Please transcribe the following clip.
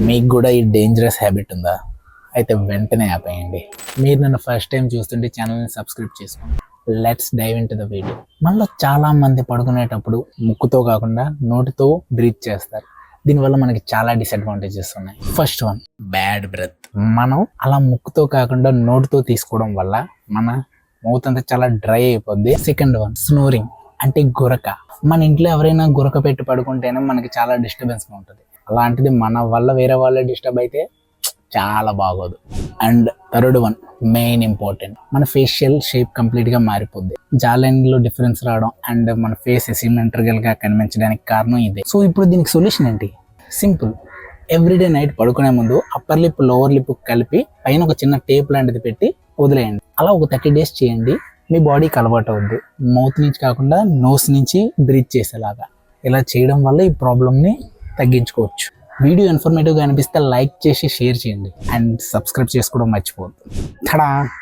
మీకు కూడా ఈ డేంజరస్ హ్యాబిట్ ఉందా? అయితే వెంటనే ఆపేయండి. మీరు నన్ను ఫస్ట్ టైం చూస్తుంటే ఛానల్ని సబ్స్క్రైబ్ చేసుకోండి. Let's dive into the video. మనలో చాలా మంది పడుకునేటప్పుడు ముక్కుతో కాకుండా నోటితో బ్రీత్ చేస్తారు. దీనివల్ల మనకి చాలా డిసడ్వాంటేజెస్ ఉన్నాయి. First one, bad breath. మనం అలా ముక్కుతో కాకుండా నోటితో తీసుకోవడం వల్ల మన మౌత్ అంతా చాలా డ్రై అయిపోద్ది. సెకండ్ వన్, స్నోరింగ్ అంటే గురక. మన ఇంట్లో ఎవరైనా గురక పెట్టి పడుకుంటేనే మనకి చాలా డిస్టర్బెన్స్గా ఉంటుంది. అలాంటిది మన వల్ల వేరే వాళ్ళే డిస్టర్బ్ అయితే చాలా బాగోదు. And third one, main important, మన ఫేషియల్ షేప్ కంప్లీట్గా మారిపోద్ది. జాలైన్లో డిఫరెన్స్ రావడం అండ్ మన ఫేస్ అసిమెట్రికల్గా కనిపించడానికి కారణం ఇదే. సో ఇప్పుడు దీనికి సొల్యూషన్ ఏంటి? సింపుల్. ఎవ్రీడే నైట్ పడుకునే ముందు అప్పర్ లిప్ లోవర్ లిప్ కలిపి పైన ఒక చిన్న టేప్ లాంటిది పెట్టి వదిలేయండి. అలా ఒక 30 days చేయండి. మీ బాడీకి అలవాటు అవుద్ది. మౌత్ నుంచి కాకుండా నోస్ నుంచి బ్రీత్ చేసేలాగా. ఇలా చేయడం వల్ల ఈ ప్రాబ్లమ్ని తగ్గించుకోవచ్చు. వీడియో ఇన్ఫర్మేటివ్గా అనిపిస్తే లైక్ చేసి షేర్ చేయండి అండ్ సబ్స్క్రైబ్ చేసుకోవడం మర్చిపోవద్దు. తడా.